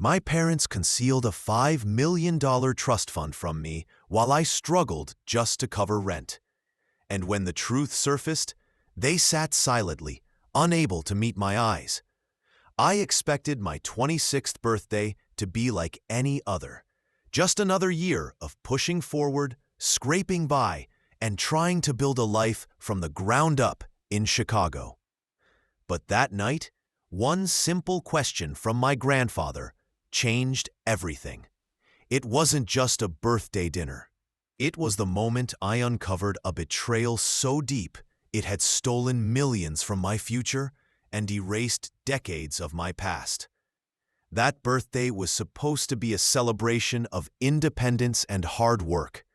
My parents concealed a $5 million trust fund from me while I struggled just to cover rent. And when the truth surfaced, they sat silently, unable to meet my eyes. I expected my 26th birthday to be like any other. Just another year of pushing forward, scraping by, and trying to build a life from the ground up in Chicago. But that night, one simple question from my grandfather changed everything. It wasn't just a birthday dinner. It was the moment I uncovered a betrayal so deep it had stolen millions from my future and erased decades of my past. That birthday was supposed to be a celebration of independence and hard work.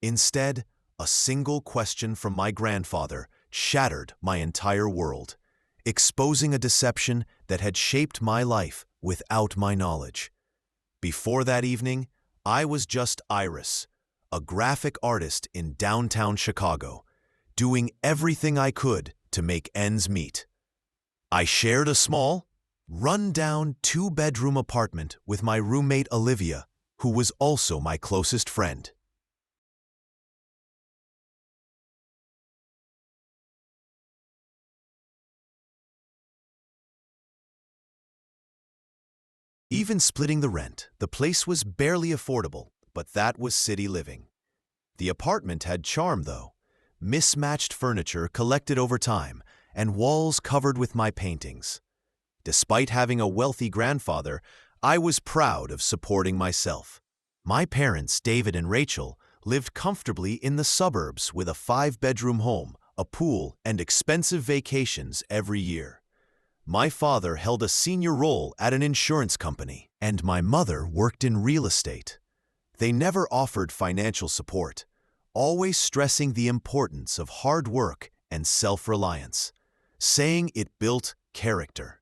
Instead, a single question from my grandfather shattered my entire world, exposing a deception that had shaped my life without my knowledge. Before that evening, I was just Iris, a graphic artist in downtown Chicago, doing everything I could to make ends meet. I shared a small, run-down two-bedroom apartment with my roommate Olivia, who was also my closest friend. Even splitting the rent, the place was barely affordable, but that was city living. The apartment had charm, though. Mismatched furniture collected over time, and walls covered with my paintings. Despite having a wealthy grandfather, I was proud of supporting myself. My parents, David and Rachel, lived comfortably in the suburbs with a 5-bedroom home, a pool, and expensive vacations every year. My father held a senior role at an insurance company, and my mother worked in real estate. They never offered financial support, always stressing the importance of hard work and self-reliance, saying it built character.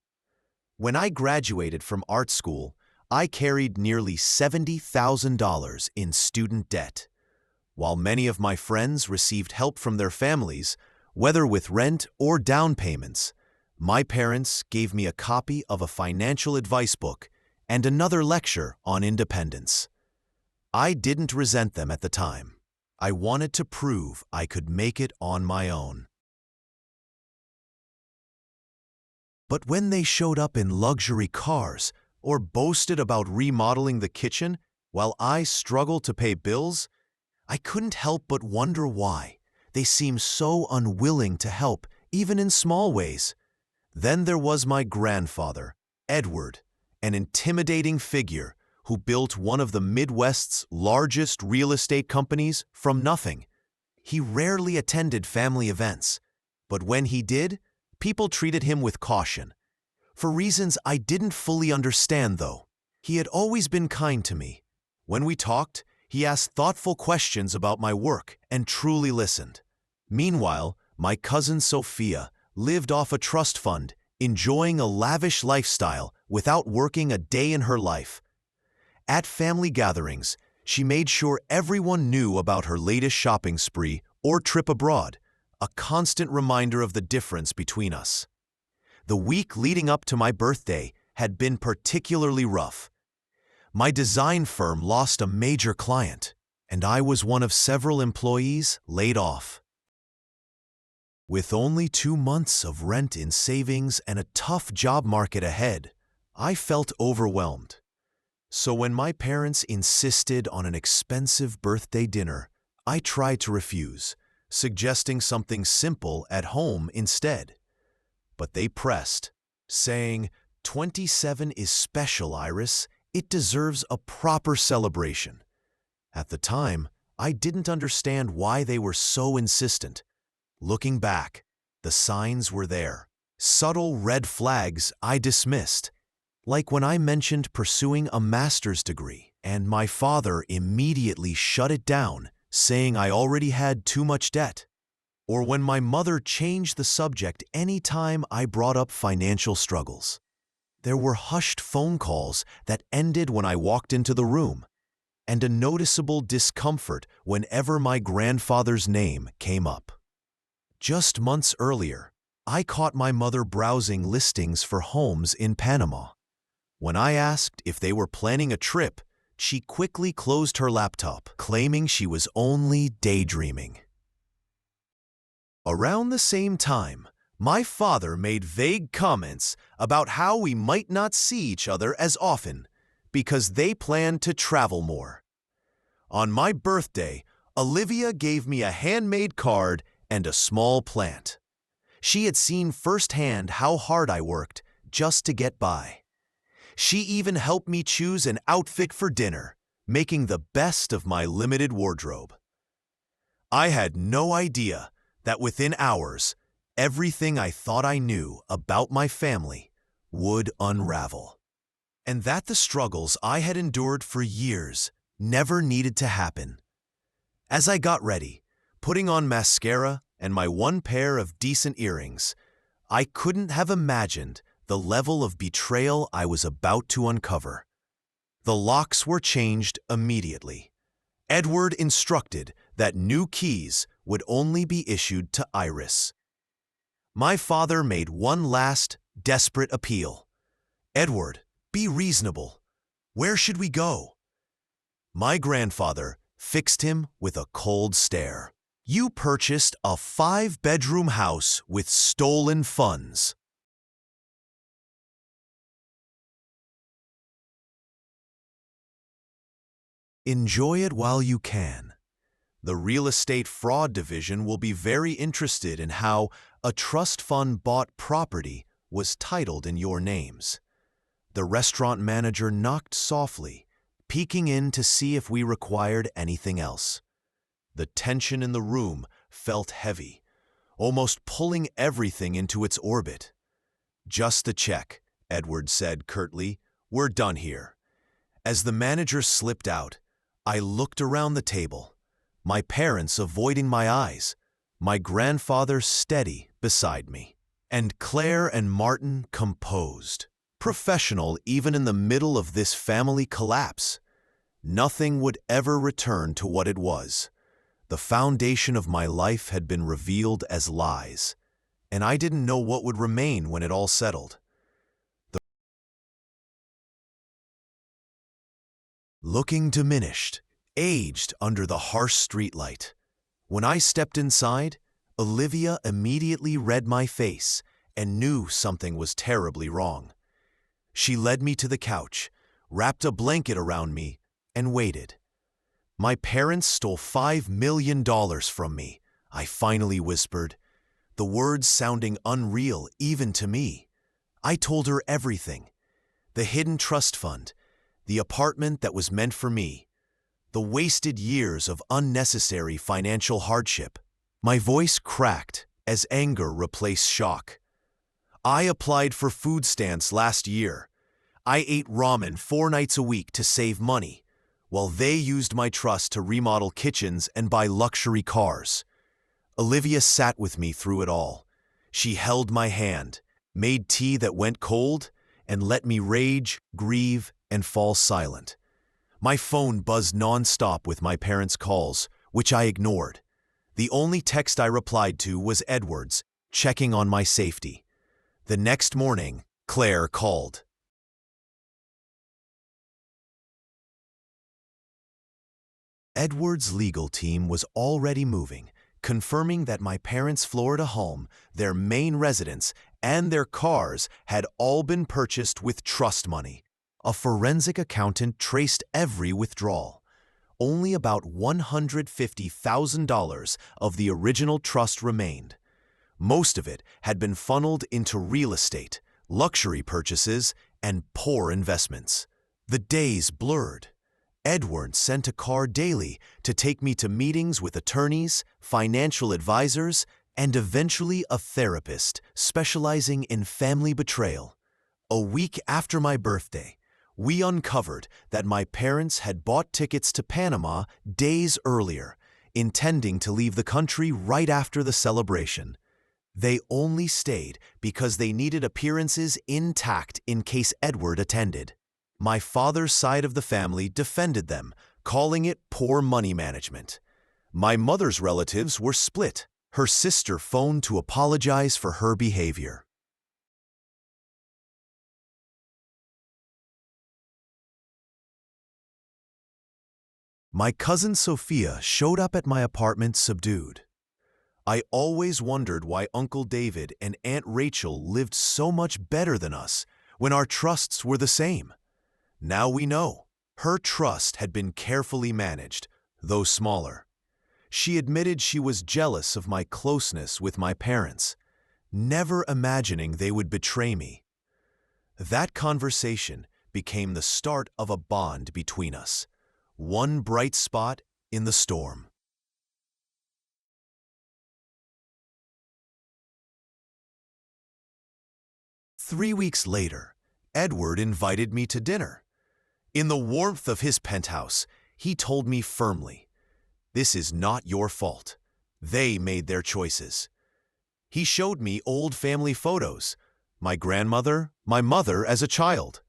When I graduated from art school, I carried nearly $70,000 in student debt. While many of my friends received help from their families, whether with rent or down payments, my parents gave me a copy of a financial advice book and another lecture on independence. I didn't resent them at the time. I wanted to prove I could make it on my own. But when they showed up in luxury cars or boasted about remodeling the kitchen while I struggled to pay bills, I couldn't help but wonder why. They seemed so unwilling to help, even in small ways. Then there was my grandfather, Edward, an intimidating figure who built one of the Midwest's largest real estate companies from nothing. He rarely attended family events, but when he did, people treated him with caution. For reasons I didn't fully understand, though. He had always been kind to me. When we talked, he asked thoughtful questions about my work and truly listened. Meanwhile, my cousin Sophia lived off a trust fund, enjoying a lavish lifestyle without working a day in her life. At family gatherings, she made sure everyone knew about her latest shopping spree or trip abroad, a constant reminder of the difference between us. The week leading up to my birthday had been particularly rough. My design firm lost a major client, and I was one of several employees laid off. With only 2 months of rent in savings and a tough job market ahead, I felt overwhelmed. So when my parents insisted on an expensive birthday dinner, I tried to refuse, suggesting something simple at home instead. But they pressed, saying, "27 is special, Iris. It deserves a proper celebration." At the time, I didn't understand why they were so insistent. Looking back, the signs were there. Subtle red flags I dismissed. Like when I mentioned pursuing a master's degree, and my father immediately shut it down, saying I already had too much debt. Or when my mother changed the subject any time I brought up financial struggles. There were hushed phone calls that ended when I walked into the room, and a noticeable discomfort whenever my grandfather's name came up. Just months earlier, I caught my mother browsing listings for homes in Panama. When I asked if they were planning a trip, she quickly closed her laptop, claiming she was only daydreaming. Around the same time, my father made vague comments about how we might not see each other as often because they planned to travel more. On my birthday, Olivia gave me a handmade card and a small plant. She had seen firsthand how hard I worked just to get by. She even helped me choose an outfit for dinner, making the best of my limited wardrobe. I had no idea that within hours, everything I thought I knew about my family would unravel, and that the struggles I had endured for years never needed to happen. As I got ready, putting on mascara and my one pair of decent earrings, I couldn't have imagined the level of betrayal I was about to uncover. The locks were changed immediately. Edward instructed that new keys would only be issued to Iris. My father made one last, desperate appeal. "Edward, be reasonable. Where should we go?" My grandfather fixed him with a cold stare. "You purchased a 5-bedroom house with stolen funds." Enjoy it while you can. The real estate fraud division will be very interested in how a trust fund bought property was titled in your names. The restaurant manager knocked softly, peeking in to see if we required anything else. The tension in the room felt heavy, almost pulling everything into its orbit. "Just the check," Edward said curtly. "We're done here." As the manager slipped out, I looked around the table, my parents avoiding my eyes, my grandfather steady beside me, and Claire and Martin composed, professional even in the middle of this family collapse. Nothing would ever return to what it was. The foundation of my life had been revealed as lies, and I didn't know what would remain when it all settled. Looking diminished, aged under the harsh streetlight. When I stepped inside, Olivia immediately read my face and knew something was terribly wrong. She led me to the couch, wrapped a blanket around me, and waited. "My parents stole $5 million from me," I finally whispered, the words sounding unreal even to me. I told her everything: the hidden trust fund, the apartment that was meant for me, the wasted years of unnecessary financial hardship. My voice cracked as anger replaced shock. "I applied for food stamps last year. I ate ramen 4 nights a week to save money, while they used my trust to remodel kitchens and buy luxury cars." Olivia sat with me through it all. She held my hand, made tea that went cold, and let me rage, grieve, and fall silent. My phone buzzed nonstop with my parents' calls, which I ignored. The only text I replied to was Edward's, checking on my safety. The next morning, Claire called. Edward's legal team was already moving, confirming that my parents' Florida home, their main residence, and their cars had all been purchased with trust money. A forensic accountant traced every withdrawal. Only about $150,000 of the original trust remained. Most of it had been funneled into real estate, luxury purchases, and poor investments. The days blurred. Edward sent a car daily to take me to meetings with attorneys, financial advisors, and eventually a therapist specializing in family betrayal. A week after my birthday, we uncovered that my parents had bought tickets to Panama days earlier, intending to leave the country right after the celebration. They only stayed because they needed appearances intact in case Edward attended. My father's side of the family defended them, calling it poor money management. My mother's relatives were split. Her sister phoned to apologize for her behavior. My cousin Sophia showed up at my apartment subdued. I always wondered why Uncle David and Aunt Rachel lived so much better than us when our trusts were the same. Now we know. Her trust had been carefully managed, though smaller. She admitted she was jealous of my closeness with my parents, never imagining they would betray me. That conversation became the start of a bond between us, one bright spot in the storm. 3 weeks later, Edward invited me to dinner. In the warmth of his penthouse, he told me firmly, "This is not your fault. They made their choices." He showed me old family photos, my grandmother, my mother as a child.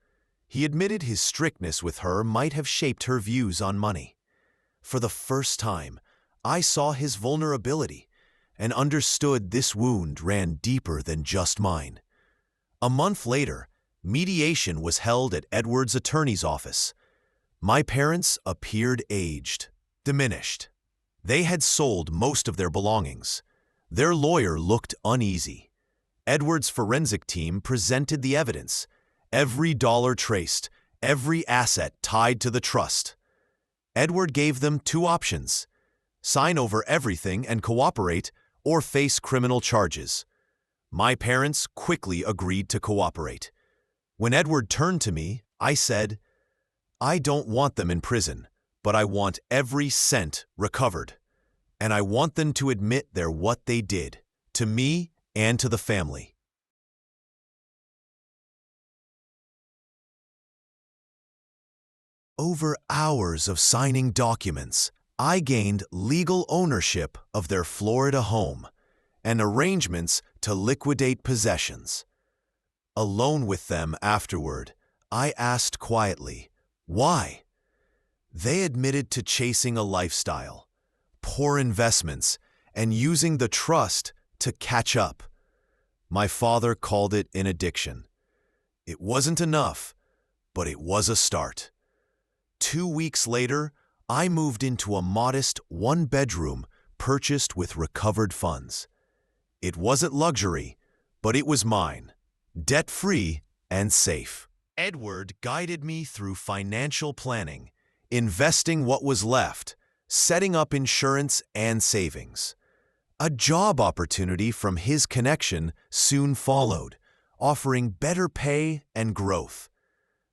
He admitted his strictness with her might have shaped her views on money. For the first time, I saw his vulnerability and understood this wound ran deeper than just mine. A month later, mediation was held at Edward's attorney's office. My parents appeared aged, diminished. They had sold most of their belongings. Their lawyer looked uneasy. Edward's forensic team presented the evidence, every dollar traced, every asset tied to the trust. Edward gave them two options: sign over everything and cooperate, or face criminal charges. My parents quickly agreed to cooperate. When Edward turned to me, I said, "I don't want them in prison, but I want every cent recovered. And I want them to admit they're what they did, to me and to the family." Over hours of signing documents, I gained legal ownership of their Florida home and arrangements to liquidate possessions. Alone with them afterward, I asked quietly, why? They admitted to chasing a lifestyle, poor investments, and using the trust to catch up. My father called it an addiction. It wasn't enough, but it was a start. 2 weeks later, I moved into a modest one-bedroom purchased with recovered funds. It wasn't luxury, but it was mine, debt-free and safe. Edward guided me through financial planning, investing what was left, setting up insurance and savings. A job opportunity from his connection soon followed, offering better pay and growth.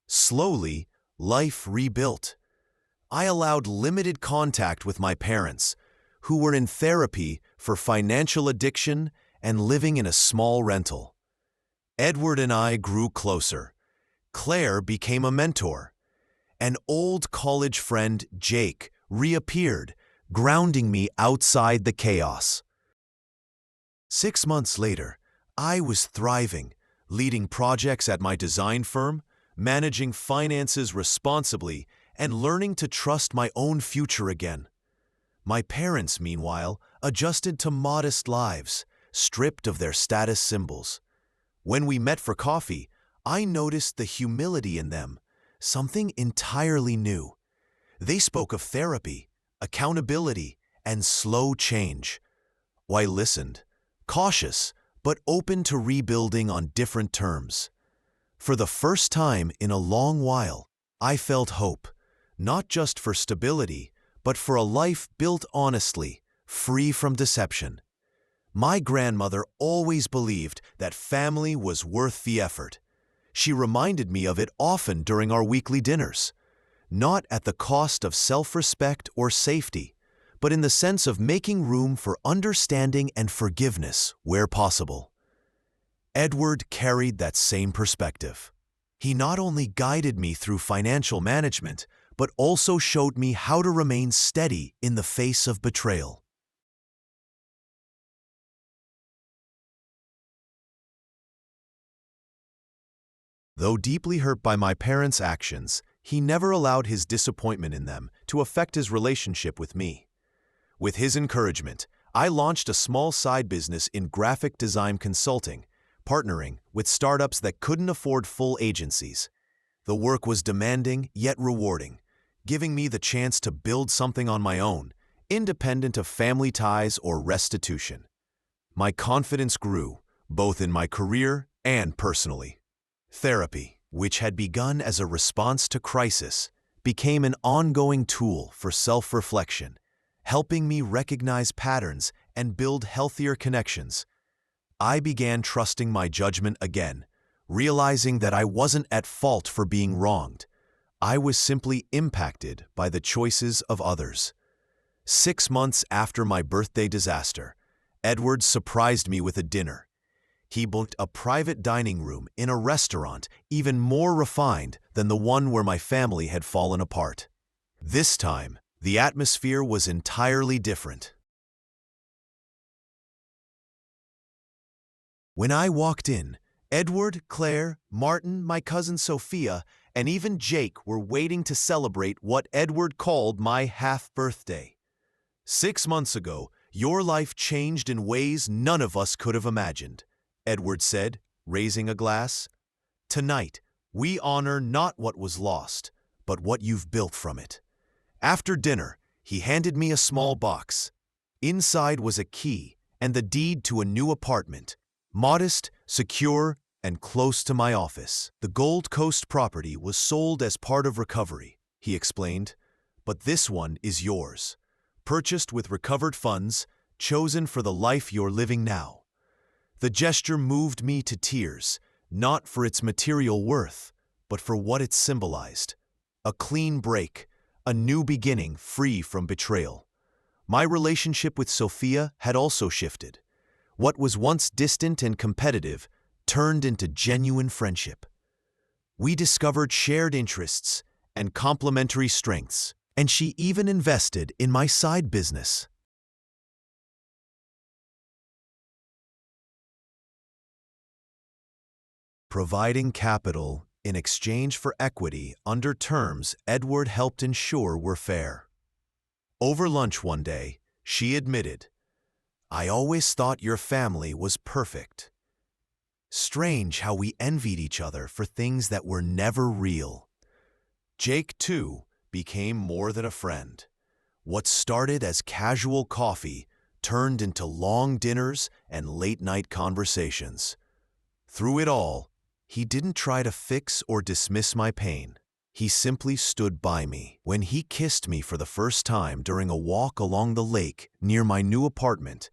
Slowly, life rebuilt. I allowed limited contact with my parents, who were in therapy for financial addiction and living in a small rental. Edward and I grew closer. Claire became a mentor. An old college friend, Jake, reappeared, grounding me outside the chaos. 6 months later, I was thriving, leading projects at my design firm, managing finances responsibly, and learning to trust my own future again. My parents, meanwhile, adjusted to modest lives, stripped of their status symbols. When we met for coffee, I noticed the humility in them, something entirely new. They spoke of therapy, accountability, and slow change. I listened, cautious, but open to rebuilding on different terms. For the first time in a long while, I felt hope, not just for stability, but for a life built honestly, free from deception. My grandmother always believed that family was worth the effort. She reminded me of it often during our weekly dinners, not at the cost of self-respect or safety, but in the sense of making room for understanding and forgiveness where possible. Edward carried that same perspective. He not only guided me through financial management, but also showed me how to remain steady in the face of betrayal. Though deeply hurt by my parents' actions, he never allowed his disappointment in them to affect his relationship with me. With his encouragement, I launched a small side business in graphic design consulting, partnering with startups that couldn't afford full agencies. The work was demanding yet rewarding, giving me the chance to build something on my own, independent of family ties or restitution. My confidence grew, both in my career and personally. Therapy, which had begun as a response to crisis, became an ongoing tool for self-reflection, helping me recognize patterns and build healthier connections. I began trusting my judgment again, realizing that I wasn't at fault for being wronged. I was simply impacted by the choices of others. 6 months after my birthday disaster, Edward surprised me with a dinner. He booked a private dining room in a restaurant even more refined than the one where my family had fallen apart. This time, the atmosphere was entirely different. When I walked in, Edward, Claire, Martin, my cousin Sophia, and even Jake were waiting to celebrate what Edward called my half-birthday. 6 months ago, your life changed in ways none of us could have imagined, Edward said, raising a glass. Tonight, we honor not what was lost, but what you've built from it. After dinner, he handed me a small box. Inside was a key and the deed to a new apartment, modest, secure, and close to my office. The Gold Coast property was sold as part of recovery, he explained, but this one is yours, purchased with recovered funds, chosen for the life you're living now. The gesture moved me to tears, not for its material worth, but for what it symbolized. A clean break, a new beginning free from betrayal. My relationship with Sophia had also shifted. What was once distant and competitive turned into genuine friendship. We discovered shared interests and complementary strengths, and she even invested in my side business. Providing capital in exchange for equity under terms Edward helped ensure were fair. Over lunch one day, she admitted, "I always thought your family was perfect." Strange how we envied each other for things that were never real. Jake, too, became more than a friend. What started as casual coffee turned into long dinners and late-night conversations. Through it all, he didn't try to fix or dismiss my pain. He simply stood by me. When he kissed me for the first time during a walk along the lake near my new apartment,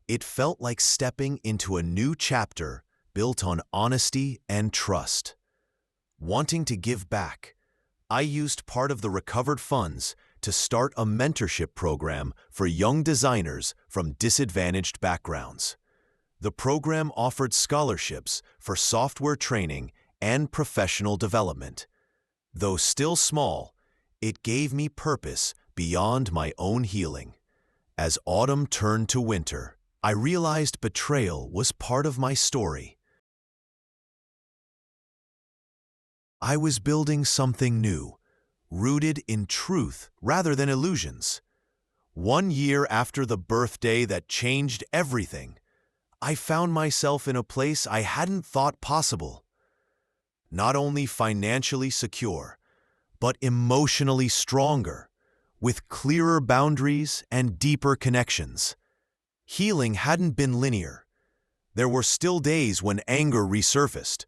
it felt like stepping into a new chapter built on honesty and trust. Wanting to give back, I used part of the recovered funds to start a mentorship program for young designers from disadvantaged backgrounds. The program offered scholarships for software training and professional development. Though still small, it gave me purpose beyond my own healing. As autumn turned to winter, I realized betrayal was part of my story. I was building something new, rooted in truth rather than illusions. 1 year after the birthday that changed everything, I found myself in a place I hadn't thought possible. Not only financially secure, but emotionally stronger, with clearer boundaries and deeper connections. Healing hadn't been linear. There were still days when anger resurfaced,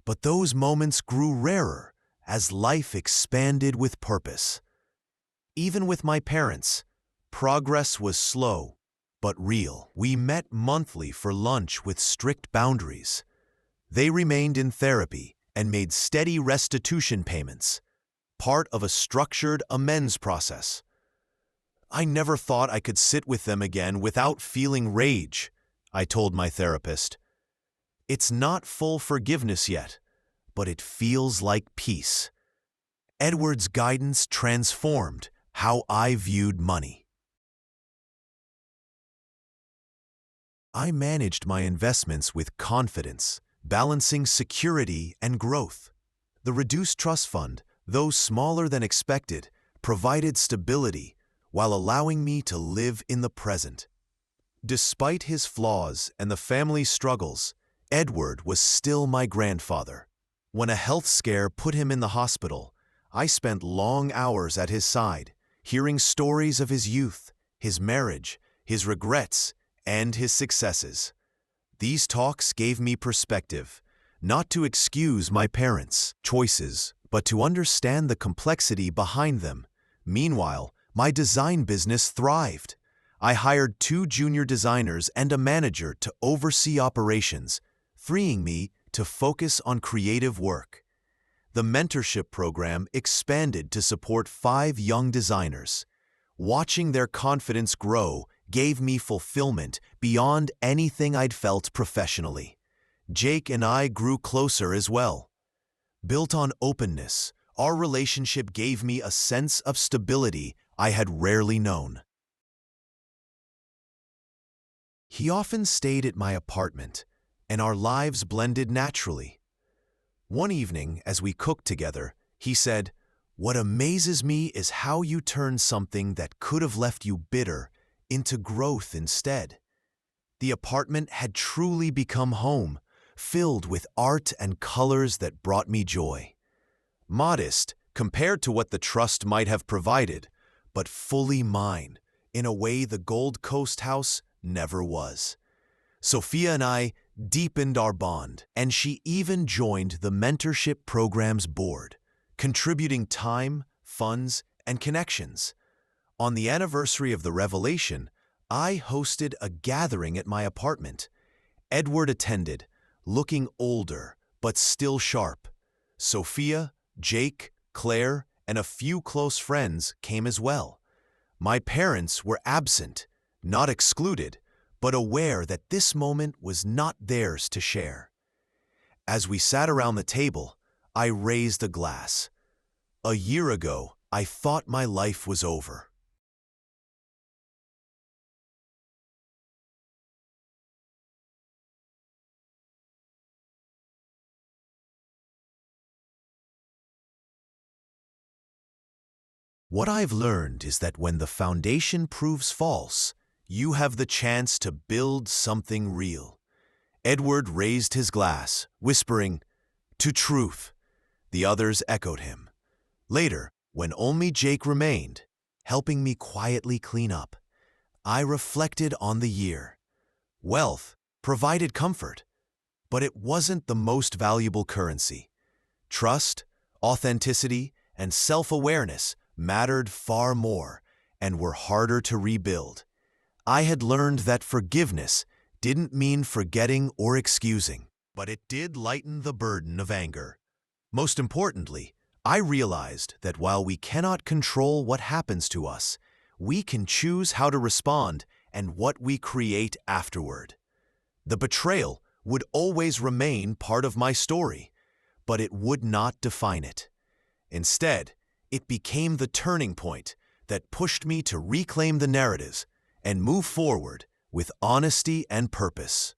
but those moments grew rarer as life expanded with purpose. Even with my parents, progress was slow but real. We met monthly for lunch with strict boundaries. They remained in therapy and made steady restitution payments, part of a structured amends process. I never thought I could sit with them again without feeling rage, I told my therapist. It's not full forgiveness yet, but it feels like peace. Edward's guidance transformed how I viewed money. I managed my investments with confidence, balancing security and growth. The reduced trust fund, though smaller than expected, provided stability while allowing me to live in the present. Despite his flaws and the family's struggles, Edward was still my grandfather. When a health scare put him in the hospital, I spent long hours at his side, hearing stories of his youth, his marriage, his regrets, and his successes. These talks gave me perspective, not to excuse my parents' choices, but to understand the complexity behind them. Meanwhile, my design business thrived. I hired 2 junior designers and a manager to oversee operations, freeing me to focus on creative work. The mentorship program expanded to support 5 young designers. Watching their confidence grow gave me fulfillment beyond anything I'd felt professionally. Jake and I grew closer as well. Built on openness, our relationship gave me a sense of stability I had rarely known. He often stayed at my apartment, and our lives blended naturally. One evening, as we cooked together, he said, "What amazes me is how you turn something that could have left you bitter into growth instead." The apartment had truly become home, filled with art and colors that brought me joy. Modest compared to what the trust might have provided, but fully mine, in a way the Gold Coast house never was. Sophia and I deepened our bond, and she even joined the mentorship program's board, contributing time, funds, and connections. On the anniversary of the revelation, I hosted a gathering at my apartment. Edward attended, looking older but still sharp. Sophia, Jake, Claire, and a few close friends came as well. My parents were absent, not excluded, but aware that this moment was not theirs to share. As we sat around the table, I raised a glass. A year ago, I thought my life was over. What I've learned is that when the foundation proves false, you have the chance to build something real. Edward raised his glass, whispering, "To truth." The others echoed him. Later, when only Jake remained, helping me quietly clean up, I reflected on the year. Wealth provided comfort, but it wasn't the most valuable currency. Trust, authenticity, and self-awareness mattered far more and were harder to rebuild. I had learned that forgiveness didn't mean forgetting or excusing, but it did lighten the burden of anger. Most importantly, I realized that while we cannot control what happens to us, we can choose how to respond and what we create afterward. The betrayal would always remain part of my story, but it would not define it. Instead, it became the turning point that pushed me to reclaim the narratives and move forward with honesty and purpose.